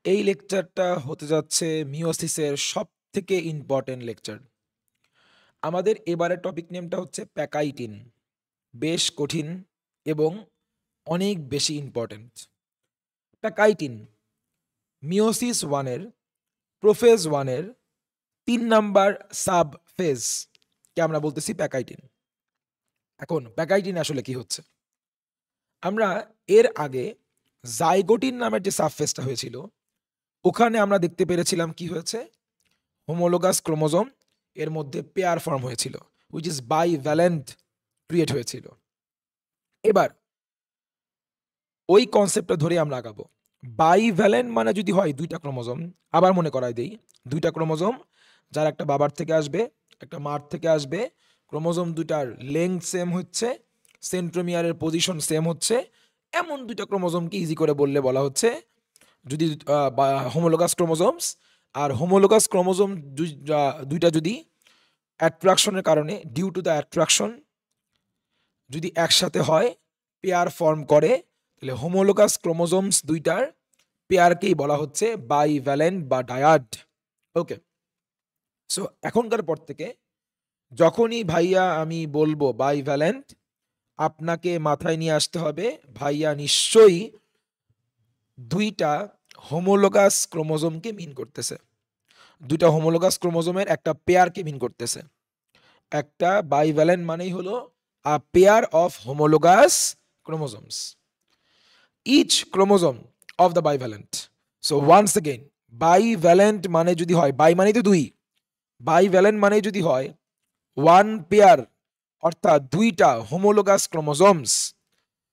এই লেকচারটা হতে যাচ্ছে মিওসিসের সবথেকে ইম্পর্টেন্ট লেকচার। আমাদের এবারের টপিক নেমটা হচ্ছে প্যাকাইটিন। বেশ কঠিন এবং অনেক বেশি ইম্পর্টেন্ট। প্যাকাইটিন মিওসিস ওয়ানের প্রোফেজ ওয়ানের ৩ নাম্বার সাব ফেজকে আমরা বলতেছি প্যাকাইটিন। এখন প্যাকাইটিন আসলে কি হচ্ছে? আমরা এর আগে জাইগোটিন নামের যে সাব ফেজটা হয়েছিল, ওখানে আমরা দেখতে পেরেছিলাম কি হয়েছে? হোমোলোগাস ক্রোমোজোম এর মধ্যে পেয়ার ফর্ম হয়েছিল, হুইচ ইজ বাইভ্যালেন্ট ক্রিয়েট হয়েছিল। এবার ওই কনসেপ্টটা ধরে আমরা আগাবো। বাইভ্যালেন্ট মানে যদি হয় দুইটা ক্রোমোজোম, আবার মনে করাই দেই, দুইটা ক্রোমোজোম যার একটা বাবার থেকে আসবে, একটা মার থেকে আসবে, ক্রোমোজোম দুটার লেংথ সেম হচ্ছে, সেন্ট্রোমিয়ারের পজিশন সেম হচ্ছে, এমন দুইটা ক্রোমোজোমকে ইজি করে বললে বলা হচ্ছে যদি হোমোলোগাস ক্রোমোজোমস। আর হোমোলোগাস ক্রোমোজোম দুইটা যদি অ্যাট্রাকশনের কারণে, ডিউ টু দ্য অ্যাট্রাকশন, যদি একসাথে হয়, পেয়ার ফর্ম করে, তাহলে হোমোলোগাস ক্রোমোজোমস দুইটার পেয়ারকেই বলা হচ্ছে বাইভ্যালেন্ট বা ডায়াড। ওকে, সো এখনকার পর থেকে যখনই ভাইয়া আমি বলবো বাইভ্যালেন্ট, আপনাকে মাথায় নিয়ে আসতে হবে ভাইয়া নিশ্চয়ই দুইটা হোমোলোগাস ক্রোমোজোমকে মিন করতেছে, দুইটা হোমোলোগাস ক্রোমোজোমের একটা পেয়ারকে মিন করতেছে। একটা বাইভ্যালেন্ট মানেই হলো a pair of homologous chromosomes, each chromosome of the bivalent. So once again, bivalent মানে যদি হয়, বাই মানে তো দুই, bivalent মানে যদি হয় ওয়ান পেয়ার অর্থাৎ দুইটা হোমোলোগাস ক্রোমোজোমস,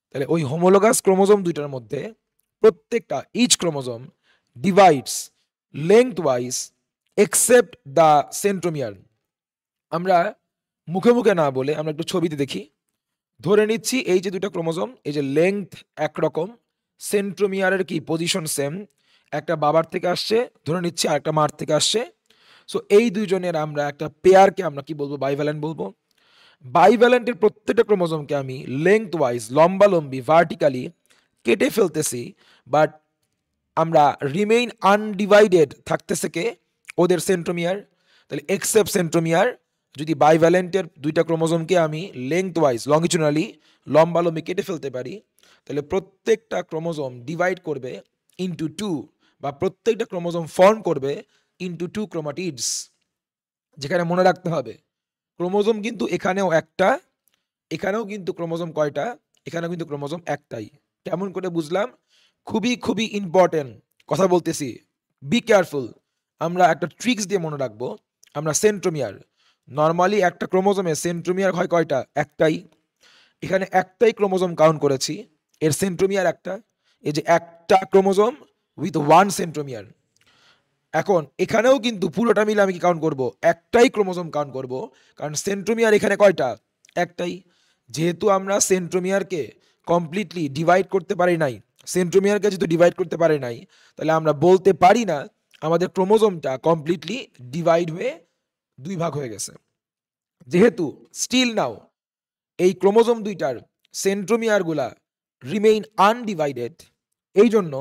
তাহলে ওই হোমোলোগাস ক্রোমোজোম দুইটার মধ্যে প্রত্যেকটা each chromosome divides lengthwise except the centromere. আমরা মুখে মুখে না বলে আমরা একটু ছবিতে দেখি। ধরে নিচ্ছি এই যে দুটো ক্রোমোজোম, এই যে লেংথ একরকম, সেন্ট্রোমিয়ারের কি পজিশন সেম, একটা বাবার থেকে আসছে ধরে নিচ্ছি আর একটা মার থেকে আসছে। সো এই দুইজনের আমরা একটা পেয়ারকে আমরা কি বলবো? বাইভ্যালেন্ট বলবো। বাইভ্যালেন্টের প্রত্যেকটা ক্রোমোজোমকে আমি লেংথ ওয়াইজ লম্বালম্বি ভার্টিক্যালি কেটে ফেলতেছি, বাট আমরা রিমেইন আনডিভাইডেড থাকতেছে কে? ওদের সেন্ট্রোমিয়ার। তাহলে এক্সেপ্ট সেন্ট্রোমিয়ার, যদি বাইভ্যালেন্টের দুইটা ক্রোমোজোমকে আমি লেংথ ওয়াইজ লঙ্গিচুনালি লম্বালম্বি কেটে ফেলতে পারি, তাহলে প্রত্যেকটা ক্রোমোজোম ডিভাইড করবে ইন্টু টু, বা প্রত্যেকটা ক্রোমোজোম ফর্ম করবে ইন্টু টু ক্রোমাটিডস। যেখানে মনে রাখতে হবে ক্রোমোজোম কিন্তু এখানেও একটা, এখানেও কিন্তু ক্রোমোজোম কয়টা? এখানেও কিন্তু ক্রোমোজোম একটাই। কেমন করে বুঝলাম? খুবই খুবই ইম্পর্টেন্ট কথা বলতেছি, বি কেয়ারফুল। আমরা একটা ট্রিক্স দিয়ে মনে রাখবো। আমরা সেন্ট্রোমিয়ার, নর্মালি একটা ক্রোমোজোমে সেন্ট্রোমিয়ার হয় কয়টা? একটাই। এখানে একটাই ক্রোমোজোম কাউন্ট করেছি, এর সেন্ট্রোমিয়ার একটা। এই যে একটা ক্রোমোজোম উইথ ওয়ান সেন্ট্রোমিয়ার। এখন এখানেও কিন্তু পুরোটা মিলে আমি কি কাউন্ট করব? একটাই ক্রোমোজোম কাউন্ট করব, কারণ সেন্ট্রোমিয়ার এখানে কয়টা? একটাই। যেহেতু আমরা সেন্ট্রোমিয়ারকে কমপ্লিটলি ডিভাইড করতে পারি নাই, সেন্ট্রোমিয়ারকে যেহেতু ডিভাইড করতে পারি নাই, তাহলে আমরা বলতে পারি না আমাদের ক্রোমোজোমটা কমপ্লিটলি ডিভাইড হয়ে দুই ভাগ হয়ে গেছে। যেহেতু স্টিল নাও এই ক্রোমোজোম দুইটার সেন্ট্রোমিয়ারগুলা রিমেইন আনডিভাইডেড, এই জন্য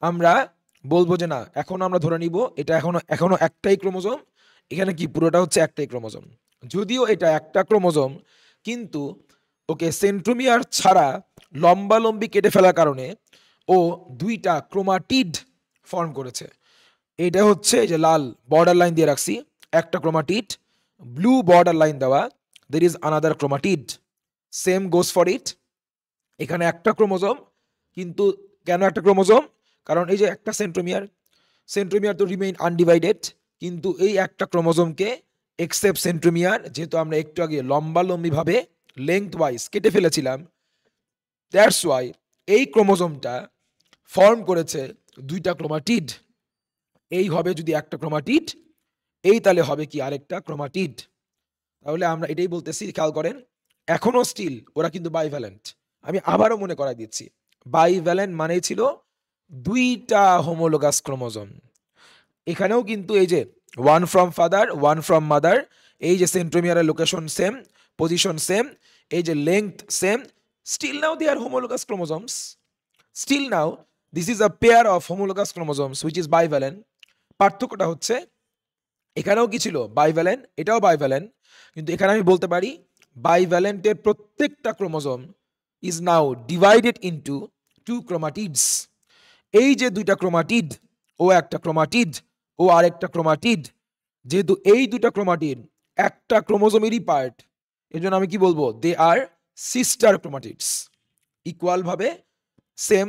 আমরা বলবো যে না, এখন আমরা ধরে নিব এটা এখনো এখনো একটাই ক্রোমোজোম, এখানে কি পুরোটা হচ্ছে একটাই ক্রোমোজোম। যদিও এটা একটা ক্রোমোজোম, কিন্তু ওকে সেন্ট্রোমিয়ার ছাড়া লম্বালম্বি কেটে ফেলার কারণে ও দুইটা ক্রোমাটিড ফর্ম করেছে। এটা হচ্ছে যে লাল বর্ডার লাইন দিয়ে রাখছি একটা ক্রোমাটিড, ব্লু বর্ডার লাইন দেওয়া there is another chromatid. Same goes for it. এখানে একটা ক্রোমোজোম, কিন্তু কেন একটা ক্রোমোজোম? কারণ এই যে একটা সেন্ট্রোমিয়ার, সেন্ট্রোমিয়ার তো রিমেইন আনডিভাইডেড, কিন্তু এই একটা ক্রোমোজোমকে এক্সেপ্ট সেন্ট্রোমিয়ার, যেহেতু আমরা একটু আগে লম্বালম্বিভাবে লেংথ ওয়াইজ কেটে ফেলেছিলাম, দ্যাটস ওয়াই এই ক্রোমোজোমটা ফর্ম করেছে দুইটা ক্রোমাটিড। এই হবে যদি একটা ক্রোমাটিড, এই তাহলে হবে কি আরেকটা ক্রোমাটিড। তাহলে আমরা এটাই বলতেছি, খেয়াল করেন, এখনো স্টিল ওরা কিন্তু বাইভ্যালেন্ট। আমি আবারও মনে করাই দিচ্ছি, বাইভ্যালেন্ট মানে ছিল দুইটা হোমোলোগাস ক্রোমোজোম। এখানেও কিন্তু এই যে one from father one from mother, এই যে সেন্ট্রোমিয়ারের লোকেশন সেম, পজিশন সেম, এই যে length same, still now they are homologous chromosomes. Still now this is a pair of homologous chromosomes which is bivalent. পার্থক্যটা হচ্ছে এখানেও কি ছিল বাইভ্যালেন্ট, এটাও বাইভ্যালেন্ট, কিন্তু এখানে আমি বলতে পারি বাইভ্যালেন্টের প্রত্যেকটা chromosome is now divided into two chromatids. এই যে দুইটা ক্রোমাটিড, ও একটা ক্রোমাটিড, ও আরেকটা ক্রোমাটিড, যেহেতু এই দুটা ক্রোমাটিড একটা ক্রোমোজোমেরই পার্ট, এর জন্য আমি কি বলবো, দে আর সিস্টার ক্রোমাটিডস। ইকুয়াল ভাবে সেম,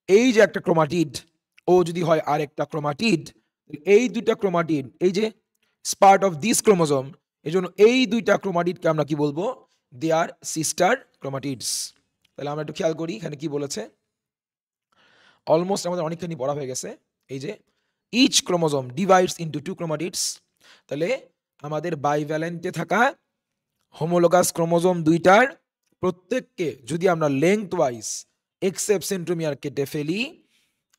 এই যে একটা ক্রোমাটিড, ও যদি হয় আরেকটা ক্রোমাটিড, এই দুইটা ক্রোমাটিড, এই যে পার্ট অফ দিস ক্রোমোজোম, এই জন্য এই দুইটা ক্রোমাটিডকে আমরা কি বলবো, দে আর সিস্টার ক্রোমাটিডস। তাহলে আমরা একটু খেয়াল করি এখানে কি বলেছে। অলমোস্ট আমাদের অনেকখানি পড়া হয়ে গেছে। এই যে each chromosome divides into two chromatids, তাহলে আমাদের বাইভ্যালেন্টে থাকা হোমোলোগাস ক্রোমোজোম দুইটার প্রত্যেককে যদি আমরা লেংথ ওয়াইজ এক্সেপ্ট সেন্ট্রোমিয়ার কেটে ফেলি,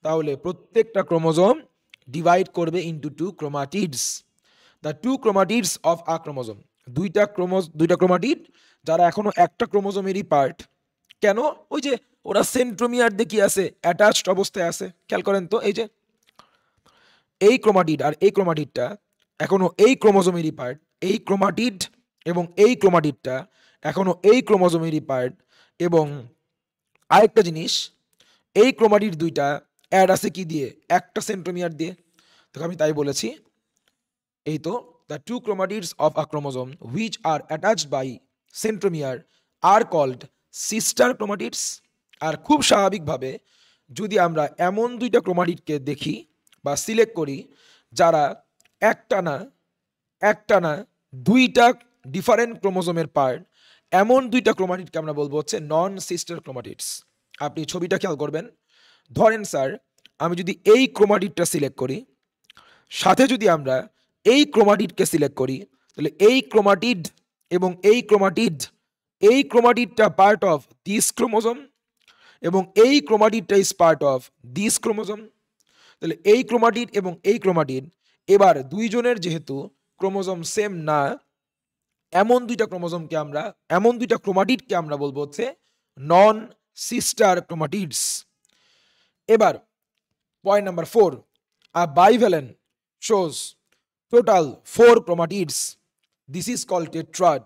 তাহলে প্রত্যেকটা ক্রোমোজোম ডিভাইড করবে into two chromatids. The two chromatids of a chromosome, দুইটা ক্রোমাটিড যারা এখনো একটা ক্রোমোজোমেরই পার্ট। কেন? ওই যে ওরা সেন্ট্রোমিয়ার দেখি আছে, অ্যাটাচড অবস্থায় আছে। খেয়াল করেন তো, এই যে এই ক্রোমাটিড আর এই ক্রোমাটিডটা এখনো এই ক্রোমোজোমেরই পার্ট, এই ক্রোমাটিড এবং এই ক্রোমাটিডটা এখনো এই ক্রোমোজোমেরই পার্ট। এবং আরেকটা জিনিস, এই ক্রোমাটিড দুইটা অ্যাড আছে কি দিয়ে, একটা সেন্ট্রোমিয়ার দিয়ে। তো আমি তাই বলেছি, এই তো the two chromatids of a chromosome which are attached by centromere are called sister chromatids. আর খুব স্বাভাবিকভাবে যদি আমরা এমন দুইটা ক্রোমাটিডকে দেখি বা সিলেক্ট করি যারা একটানা দুইটা ডিফারেন্ট ক্রোমোজোমের পার্ট, এমন দুইটা ক্রোমাটিডকে আমরা বলবো হচ্ছে নন সিস্টার ক্রোমাটিডস। আপনি ছবিটা খেয়াল করবেন। ধরেন স্যার, আমি যদি এই ক্রোমাটিডটা সিলেক্ট করি, সাথে যদি আমরা এই ক্রোমাটিডকে সিলেক্ট করি, তাহলে এই ক্রোমাটিড এবং এই ক্রোমাটিডটা পার্ট অফ দিস ক্রোমোজোম এবং এই ক্রোমাটিডটা is part of this chromosome. তাহলে এই ক্রোমাটিড এবং এই ক্রোমাটিড, এবার দুইজনের যেহেতু ক্রোমোজোম সেম না, এমন দুইটা ক্রোমাটিডকে আমরা বলবো হচ্ছে নন সিস্টার ক্রোমাটিডস। এবার point number 4, a bivalent shows total 4 chromatids. This is called tetrad.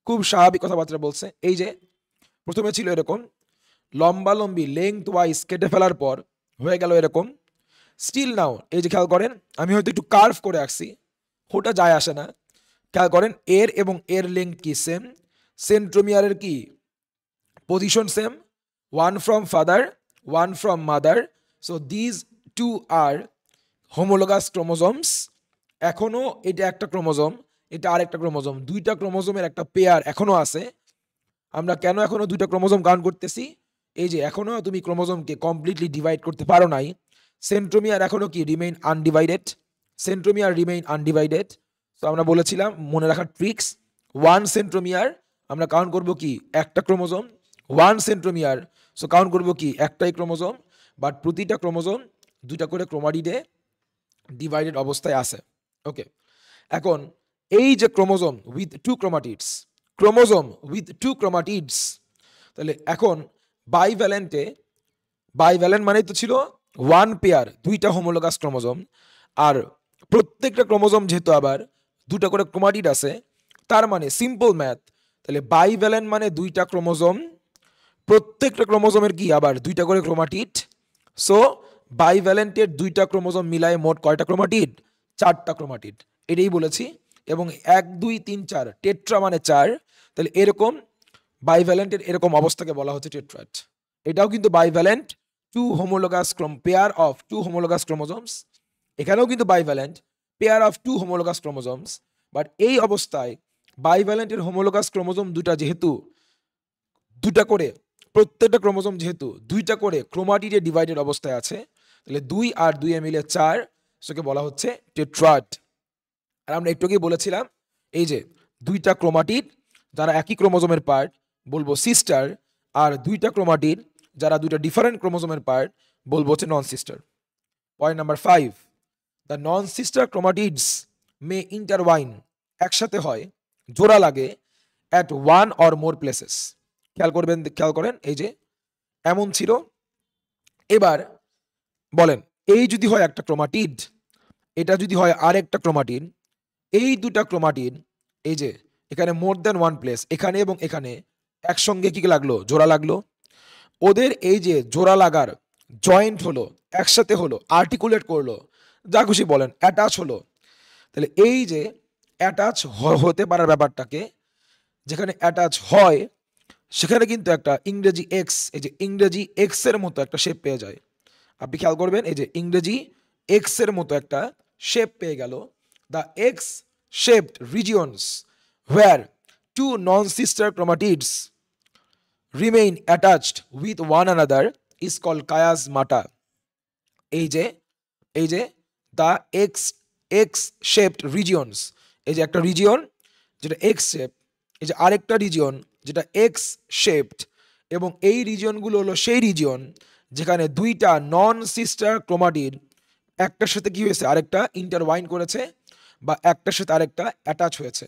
খুব স্বাভাবিক কথাবার্তা বলছে। এই যে প্রথমে ছিল এরকম লম্বালম্বি লেংথ ওয়াইজ কেটে ফেলার পর হয়ে গেল এরকম। স্টিল নাও এই যে খেয়াল করেন, আমি হয়তো একটু কার্ভ করে রাখছি, ওটা যায় আসে না। খেয়াল করেন এর এবং এর লেংথ কি সেম, সেন্ট্রোমিয়ারের কি position same, one from father one from mother. So these two are homologous chromosomes. এখনো এটা একটা ক্রোমোজোম, এটা আরেকটা ক্রোমোজোম, দুইটা ক্রোমোজোমের একটা পেয়ার এখনো আছে। আমরা কেন এখনো দুইটা ক্রোমোজোম কাউন্ট করতেছি? এই যে এখনো তুমি ক্রোমোজোমকে কমপ্লিটলি ডিভাইড করতে পারো নাই। সেন্ট্রোমিয়ার এখনো কি রিমেইন আনডিভাইডেড। তো আমরা বলেছিলাম মনে রাখার ট্রিক্স, ওয়ান সেন্ট্রোমিয়ার আমরা কাউন্ট করব কি একটা chromosome, one centromere so count করব কি একটাই ক্রোমোজোম, বাট প্রতিটা ক্রোমোজোম দুইটা করে ক্রোমাটিডে ডিভাইডেড অবস্থায় আছে। ওকে, এখন এই যে ক্রোমোজোম উইথ টু ক্রোমাটিডস, তাহলে এখন বাইভ্যালেন্ট মানে তো ছিল ওয়ান পেয়ার, দুইটা হোমোলোগাস ক্রোমোজোম। আর প্রত্যেকটা ক্রোমোজোম যেহেতু আবার দুটা করে ক্রোমাটিড আছে, তার মানে সিম্পল ম্যাথ, তাহলে বাইভ্যালেন্ট মানে দুইটা ক্রোমোজোম, প্রত্যেকটা ক্রোমোজোমের কি আবার দুইটা করে ক্রোমাটিড। সো বাইভ্যালেন্টের দুইটা ক্রোমোজোম মিলায় মোট কয়টা ক্রোমাটিড? 4টা ক্রোমাটিড। এটাই বলেছি। এবং 1 2 3 4 টেট্রা মানে 4, তাহলে এরকম বাইভ্যালেন্টের এরকম অবস্থাকে বলা হচ্ছে টেট্রাড। এটাও কিন্তু bivalent pair of two homologous chromosomes. এখানেও কিন্তু bivalent pair of two homologous chromosomes. But এই অবস্থায় বাইভ্যালেন্টের হোমোলোগাস ক্রোমোজোম দুটা যেহেতু দুটা করে, প্রত্যেকটা ক্রোমোজোম যেহেতু দুইটা করে ক্রোমাটিডে ডিভাইডেড অবস্থায় আছে, তাহলে 2 আর 2 এ মিলে 4, সেটাকে বলা হচ্ছে টেট্রাড। আর আমরা একটু আগেই বলেছিলাম এই যে দুইটা ক্রোমাটিড যারা একই ক্রোমোজোমের পার্ট বলবো সিস্টার, আর দুইটা ক্রোমাটিড যারা দুইটা ডিফারেন্ট ক্রোমোজোমের পার্ট বলবো হচ্ছে non sister. Point number 5, the non sister chromatids may intertwine, একসাথে হয়, জোড়া লাগে, at one or more places. খেয়াল করেন এই যে এমন ছিল। এবার বলেন, এই যদি হয় একটা ক্রোমাটিড, এটা যদি হয় আর একটা ক্রোমাটিড, এই দুটা ক্রোমাটিড, এই যে এখানে মোর দ্যান ওয়ান প্লেস, এখানে এবং এখানে একসঙ্গে কি লাগলো, জোড়া লাগলো। ওদের এই যে জোড়া লাগার, জয়েন্ট হলো, একসাথে হলো, আর্টিকুলেট করলো, যা খুশি বলেন, অ্যাটাচ হলো। তাহলে এই যে অ্যাটাচ হতে পারার ব্যাপারটাকে, যেখানে অ্যাটাচ হয় সেখানে কিন্তু একটা ইংরেজি এক্স, এই যে ইংরেজি এক্স এর মতো একটা শেপ পেয়ে যায়। আপনি খেয়াল করবেন, এই যে ইংরেজি এক্স এর মতো একটা শেপ পেয়ে গেল। The X shaped regions where two non sister chromatids remain attached with one another is called chiasmata. এই যে এই যে the X X shaped regions, এই যে একটা রিজিয়ন যেটা এক্স শেপ, এই যে আরেকটা রিজিয়ন যেটা এক্স শেপড, এবং এই রিজিয়নগুলো হলো সেই রিজিয়ন যেখানে দুইটা নন সিস্টার ক্রোমাটিড একটার সাথে কি হয়েছে, আরেকটা ইন্টারওয়াইন করেছে, বা একটার সাথে আরেকটা অ্যাটাচ হয়েছে।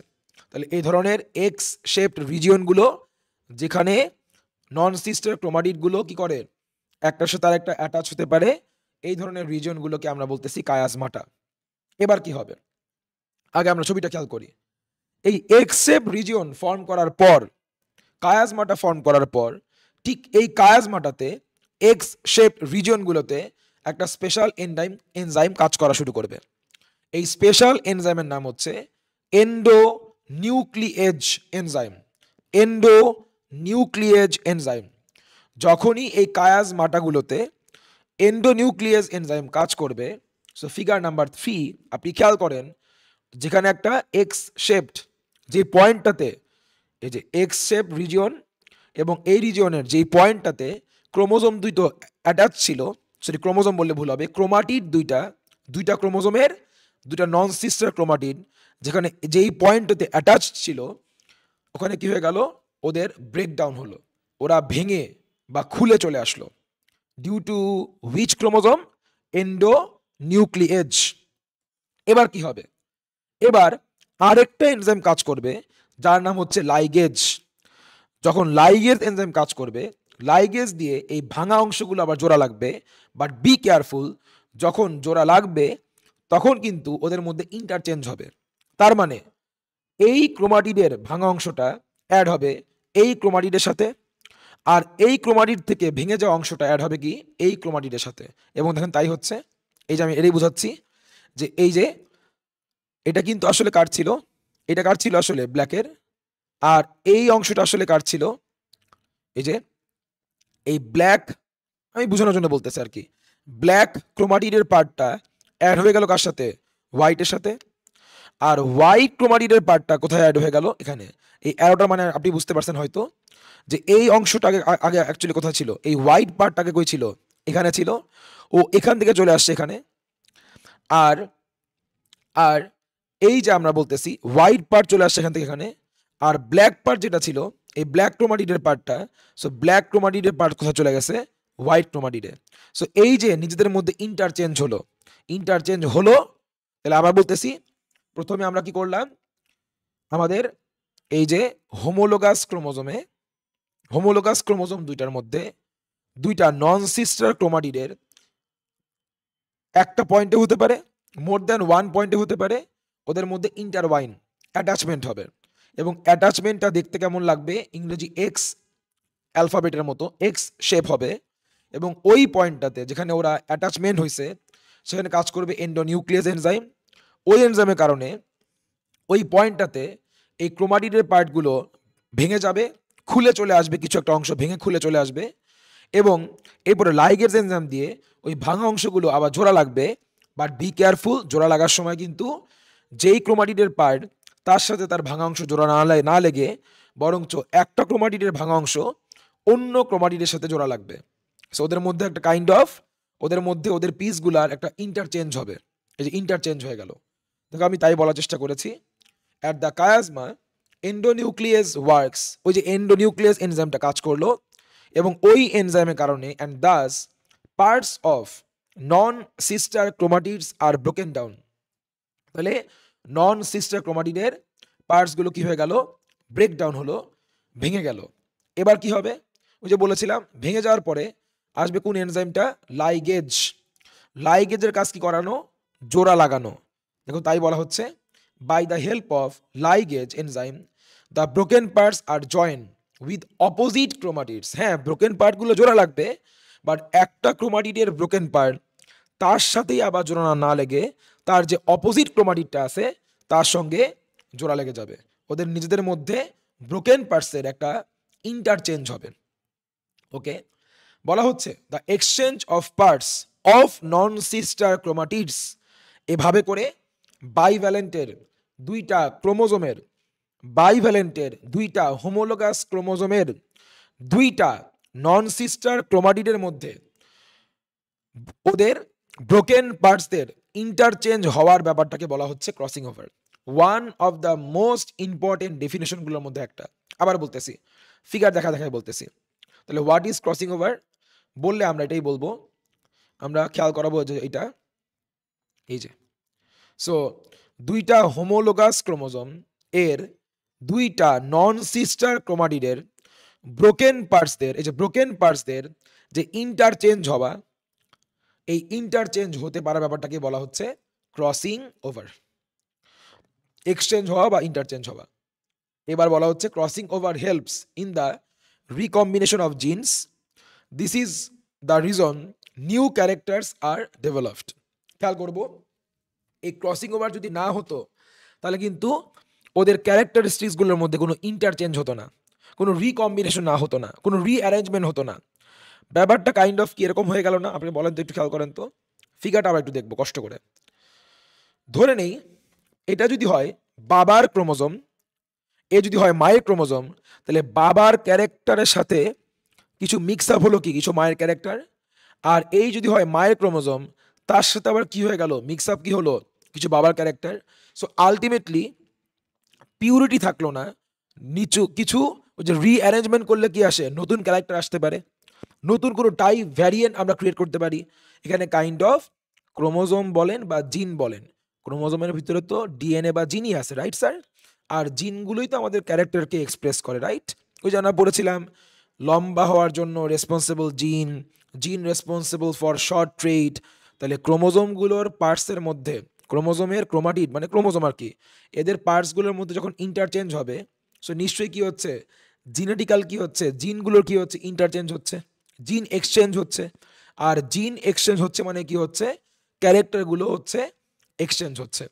তাহলে এই ধরনের এক্স শেপড রিজিয়নগুলো, যেখানে নন সিস্টার ক্রোমাটিডগুলো কি করে, একটার সাথে আরেকটা অ্যাটাচ হতে পারে, এই ধরনের রিজিয়নগুলোকে আমরা বলতেছি কায়াজমাটা। এবার কি হবে, আগে আমরা ছবিটা খেয়াল করি। এই এক্স শেপ রিজিয়ন ফর্ম করার পর, কায়াজমাটা ফর্ম করার পর, ঠিক এই কায়াজমাটাতে এক্স শেপ রিজিয়নগুলোতে একটা স্পেশাল এনজাইম কাজ করা শুরু করবে। এই স্পেশাল এনজাইমের নাম হচ্ছে endo nuclease enzyme. Endo nuclease enzyme. যখনই এই কায়াজমাটাগুলোতে এন্ডোনিউক্লিয়াস এনজাইম কাজ করবে, সো ফিগার নাম্বার 3 আপনি খেয়াল করেন, যেখানে একটা এক্স শেপড, যে পয়েন্টটাতে এই যে এক্স শেপ রিজিয়ন, এবং এই রিজিয়নের যেই পয়েন্টটাতে ক্রোমোজোম দুটো অ্যাটাচ ছিল, সরি ক্রোমোজোম বললে ভুল হবে, ক্রোমাটিড দুইটা, দুইটা ক্রোমোজোমের দুইটা নন সিস্টার ক্রোমাটিড যেখানে যেই পয়েন্টটাতে অ্যাটাচ ছিল, ওখানে কি হয়ে গেল, ওদের ব্রেকডাউন হলো, ওরা ভেঙে বা খুলে চলে আসলো। Due to which chromosome, endonuclease. এবার কি হবে, এবার আরেকটা এনজাইম কাজ করবে যার নাম হচ্ছে লাইগেজ। যখন লাইগেজ এনজাইম কাজ করবে, লাইগেজ দিয়ে এই ভাঙা অংশগুলো আবার জোড়া লাগবে, বাট বি কেয়ারফুল, যখন জোড়া লাগবে তখন কিন্তু ওদের মধ্যে ইন্টারচেঞ্জ হবে। তার মানে এই ক্রোমাটিডের ভাঙা অংশটা অ্যাড হবে এই ক্রোমাটিডের সাথে, আর এই ক্রোমাটিড থেকে ভেঙে যাওয়া অংশটা অ্যাড হবে কি এই ক্রোমাটিডের সাথে। এবং দেখেন তাই হচ্ছে, এই যে আমি এটাই বোঝাচ্ছি যে এই যে এটা কিন্তু আসলে কার ছিল, এটা কার ছিল আসলে ব্ল্যাকের, আর এই অংশটা আসলে কার ছিল, এই যে এই ব্ল্যাক, আমি বোঝানোর জন্য বলতেছি আর কি, ব্ল্যাক ক্রোমাটিডের পার্টটা অ্যাড হয়ে গেল কার সাথে, হোয়াইটের সাথে। আর হোয়াইট ক্রোমাটিডের পার্টটা কোথায় অ্যাড হয়ে গেল, এখানে। এই অ্যারোটা মানে আপনি বুঝতে পারছেন হয়তো, যে এই অংশটা আগে আগে অ্যাকচুয়ালি কোথায় ছিল, এই হোয়াইট পার্টটাকে কই ছিল, এখানে ছিল, ও এখান থেকে চলে আসছে এখানে। আর আর এই যে আমরা বলতেছি হোয়াইট পার্ট চলে আসছে এখান থেকে এখানে, আর ব্ল্যাক পার্ট যেটা ছিল, এই ব্ল্যাক ক্রোমাটিডের পার্টটা, সো ব্ল্যাক ক্রোমাটিডের পার্ট কোথায় চলে গেছে, হোয়াইট ক্রোমাটিডে। সো এই যে নিজেদের মধ্যে ইন্টারচেঞ্জ হলো, ইন্টারচেঞ্জ হলো। তাহলে আবার বলতেছি, প্রথমে আমরা কি করলাম, আমাদের এই যে হোমোলোগাস ক্রোমোজোমে, হোমোলোগাস ক্রোমোজোম দুইটার মধ্যে দুইটা নন সিস্টার ক্রোমাটিডের একটা পয়েন্টে হতে পারে, মোর দ্যান ওয়ান পয়েন্টে হতে পারে, ওদের মধ্যে ইন্টারওয়াইন অ্যাটাচমেন্ট হবে। এবং অ্যাটাচমেন্টটা দেখতে কেমন লাগবে, ইংরেজি এক্স অ্যালফাবেটের মতো এক্স শেপ হবে। এবং ওই পয়েন্টটাতে যেখানে ওরা অ্যাটাচমেন্ট হয়েছে সেখানে কাজ করবে এন্ডোনিউক্লিয়াস এনজাইম। ওই এনজাইমের কারণে ওই পয়েন্টটাতে এই ক্রোমাটিডের পার্টগুলো ভেঙে যাবে, খুলে চলে আসবে, কিছু একটা অংশ ভেঙে খুলে চলে আসবে, এবং এরপরে লাইগেজ এনজাইম দিয়ে ওই ভাঙা অংশগুলো আবার জোড়া লাগবে। বাট বি কেয়ারফুল, জোড়া লাগার সময় কিন্তু যেই ক্রোমাটিডের পার্ট তার সাথে তার ভাঙা অংশ জোড়া না লেগে, বরঞ্চ একটা ক্রোমাটিডের ভাঙা অংশ অন্য ক্রোমাটিডের সাথে জোড়া লাগবে। সো ওদের মধ্যে একটা কাইন্ড অফ, ওদের মধ্যে ওদের পিসগুলার একটা ইন্টারচেঞ্জ হবে। এই যে ইন্টারচেঞ্জ হয়ে গেল, দেখো আমি তাই বলার চেষ্টা করেছি। At the chiasma endonuclease works, ওই যে এন্ডোনিউক্লিয়াস এনজাইমটা কাজ করলো, এবং ওই এনজাইমের কারণে and thus parts of non sister chromatids are broken down. তাহলে নন সিস্টার ক্রোমাটিডের পার্টসগুলো কি হয়ে গেল, ব্রেকডাউন হলো, ভেঙে গেল। এবার কি হবে, ওই যে বলেছিলাম ভেঙে যাওয়ার পরে আসবে কোন এনজাইমটা, লাইগেজ। লাইগেজের কাজ কি করানো? জোড়া লাগানো। দেখো তাই বলা হচ্ছে, by the help of ligase enzyme the broken parts are join with opposite chromatids. হ্যাঁ, ব্রোকেন পার্টগুলো জোড়া লাগবে, বাট একটা ক্রোমাটিডের ব্রোকেন পার্ট তার সাথেই আবার জোড়া না লেগে তার যে অপোজিট ক্রোমাটিডটা আছে তার সঙ্গে জোড়া লেগে যাবে। ওদের নিজেদের মধ্যে ব্রোকেন পার্টসের একটা ইন্টারচেঞ্জ হবে। ওকে, বলা হচ্ছে the exchange of parts of non sister chromatids. এভাবে করে বাইভ্যালেন্টের দুইটা ক্রোমোজোমের, বাইভ্যালেন্টের দুইটা হোমোলোগাস ক্রোমোজোমের দুইটা নন সিস্টার ক্রোমাটিডের মধ্যে ওদের ব্রোকেন পার্টসদের ইন্টারচেঞ্জ হওয়ার ব্যাপারটাকে বলা হচ্ছে crossing over. One of the most important ডেফিনেশনগুলোর মধ্যে একটা। আবার বলতেছি, ফিগার দেখা দেখায় বলতেছি। তাহলে হোয়াট ইজ ক্রসিং ওভার বললে আমরা এটাই বলবো, আমরা খেয়াল করাবো যে এটা এই যে, সো দুইটা হোমোলোগাস ক্রোমোজোম এর দুইটা নন সিস্টার ক্রোমাটিডের ব্রোকেন পার্টসদের, এই যে ব্রোকেন পার্টসদের যে ইন্টারচেঞ্জ হওয়া, এই ইন্টারচেঞ্জ হতে পারা ব্যাপারটাকে বলা হচ্ছে ক্রসিং ওভার। এক্সচেঞ্জ হওয়া বা ইন্টারচেঞ্জ হওয়া। এবার বলা হচ্ছে crossing over helps in the recombination of genes. This is the reason new characters are developed. খেয়াল করবো, এই ক্রসিং ওভার যদি না হতো তাহলে কিন্তু ওদের ক্যারেক্টারিস্টিক্সগুলোর মধ্যে কোনো ইন্টারচেঞ্জ হতো না, কোনো রিকম্বিনেশন না হতো না, কোনো রিঅ্যারেঞ্জমেন্ট হতো না। ব্যাপারটা কাইন্ড অফ কি এরকম হয়ে গেল না? আপনি বলেন তো, একটু খেয়াল করেন তো, ফিগারটা আবার একটু দেখবো কষ্ট করে। ধরে নেই এটা যদি হয় বাবার ক্রোমোজোম, এ যদি হয় মায়ের ক্রোমোজোম, তাহলে বাবার ক্যারেক্টারের সাথে কিছু মিক্স আপ হলো কি, কিছু মায়ের ক্যারেক্টার। আর এই যদি হয় মায়ের ক্রোমোজোম, তার সাথে আবার কি হয়ে গেল, মিক্স আপ কি হলো, কিছু বাবার ক্যারেক্টার। সো আলটিমেটলি পিউরিটি থাকলো না, নিচু কিছু ওই যে রিঅ্যারেঞ্জমেন্ট করলে কি আসে, নতুন ক্যারেক্টার আসতে পারে, নতুন কোনো টাইপ ভ্যারিয়েন্ট আমরা ক্রিয়েট করতে পারি। এখানে কাইন্ড অফ ক্রোমোজোম বলেন বা জিন বলেন, ক্রোমোজোমের ভিতরে তো ডিএনএ বা জিনই আছে, রাইট স্যার? আর জিনগুলোই তো আমাদের ক্যারেক্টারকে এক্সপ্রেস করে, রাইট? ওই যে আমরা পড়েছিলাম লম্বা হওয়ার জন্য রেসপন্সিবল জিন, জিন রেসপন্সিবল ফর শর্ট ট্রেট। তাহলে ক্রোমোজোমগুলোর পার্টসের মধ্যে, ক্রোমোজোমের ক্রোমাটিড মানে ক্রোমোজোম আর কি, এদের পার্টসগুলোর মধ্যে যখন ইন্টারচেঞ্জ হবে, সো নিশ্চয়ই কি হচ্ছে, জিনেটিক্যাল কি হচ্ছে, জিনগুলোর কি হচ্ছে, ইন্টারচেঞ্জ হচ্ছে, জিন এক্সচেঞ্জ হচ্ছে। আর জিন এক্সচেঞ্জ হচ্ছে মানে কি হচ্ছে, ক্যারেক্টারগুলো হচ্ছে এক্সচেঞ্জ হচ্ছে,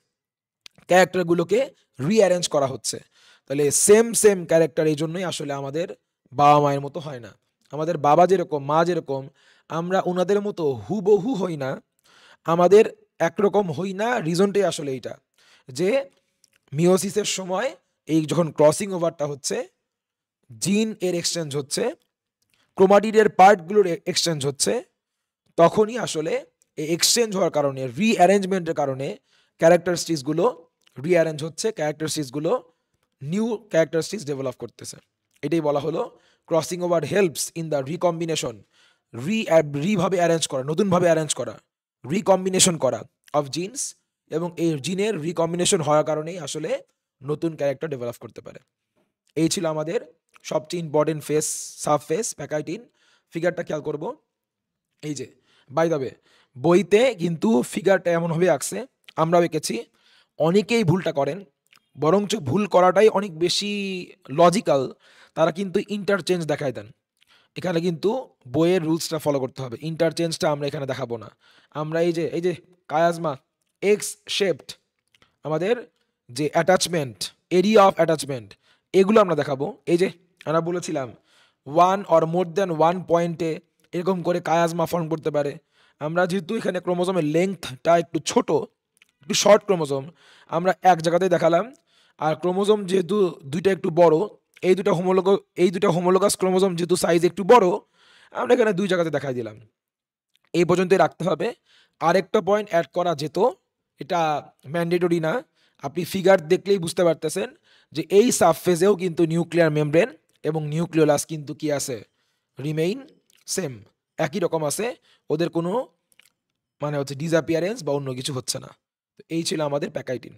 ক্যারেক্টারগুলোকে রিঅ্যারেঞ্জ করা হচ্ছে। তাহলে সেম সেম ক্যারেক্টার, এই জন্যই আসলে আমাদের বাবা মায়ের মতো হয় না। আমাদের বাবা যেরকম, মা যেরকম, আমরা ওনাদের মতো হুবহু হই না, আমাদের একরকম হই না। রিজনটাই আসলে এইটা যে মিওসিসের সময় এই যখন ক্রসিং ওভারটা হচ্ছে, জিন এর এক্সচেঞ্জ হচ্ছে, ক্রোমাটিডের পার্টগুলোর এক্সচেঞ্জ হচ্ছে, তখনই আসলে এই এক্সচেঞ্জ হওয়ার কারণে, রিঅ্যারেঞ্জমেন্টের কারণে ক্যারেক্টারিস্টিক্সগুলো রিঅ্যারেঞ্জ হচ্ছে, ক্যারেক্টারিস্টিক্সগুলো নিউ ক্যারেক্টারিস্টিক্স ডেভেলপ করতেছে। এটাই বলা হলো crossing over helps in the recombination, রিভাবে অ্যারেঞ্জ করা, নতুনভাবে অ্যারেঞ্জ করা, রিকম্বিনেশন করা অফ জিনস। এবং এই জিনের রিকম্বিনেশন হওয়ার কারণেই আসলে নতুন ক্যারেক্টার ডেভেলপ করতে পারে। এই ছিল আমাদের সবচেয়ে important phase, sub phase pachytene. ফিগারটা খেয়াল করব, এই যে বাই দ্য ওয়ে বইতে কিন্তু ফিগারটা এমনভাবে আঁকছে, আমরাও এঁকেছি, অনেকেই ভুলটা করেন, বরঞ্চ ভুল করাটাই অনেক বেশি লজিক্যাল। তারা কিন্তু ইন্টারচেঞ্জ দেখায় দেন। এখানে কিন্তু বইয়ের রুলসটা ফলো করতে হবে, ইন্টারচেঞ্জটা আমরা এখানে দেখাবো না। আমরা এই যে কায়াজমা এক্স শেপড, আমাদের যে অ্যাটাচমেন্ট, এরিয়া অফ অ্যাটাচমেন্ট, এগুলো আমরা দেখাবো। এই যে আমরা বলেছিলাম one or more than one পয়েন্টে এরকম করে কায়াজমা ফর্ম করতে পারে। আমরা যেহেতু এখানে ক্রোমোজোমের লেংথটা একটু ছোট, একটু শর্ট ক্রোমোজোম, আমরা এক জায়গাতেই দেখালাম। আর ক্রোমোজোম যেহেতু দুইটা একটু বড়, এই দুটা হোমোলোগাস ক্রোমোজোম যেহেতু সাইজ একটু বড়, আমরা এখানে দুই জায়গাতে দেখাই দিলাম। এই পর্যন্তই রাখতে হবে। আরেকটা পয়েন্ট অ্যাড করা যেত, এটা ম্যান্ডেটরি না। আপনি ফিগার দেখলেই বুঝতে পারতেছেন যে এই সাবফেজেও কিন্তু নিউক্লিয়ার মেমব্রেন এবং নিউক্লিওলাস কিন্তু কি আছে, রিমেইন সেম, একই রকম আছে। ওদের কোনো মানে হচ্ছে ডিসঅ্যাপিয়ারেন্স বা অন্য কিছু হচ্ছে না। তো এই ছিল আমাদের প্যাকাইটিন।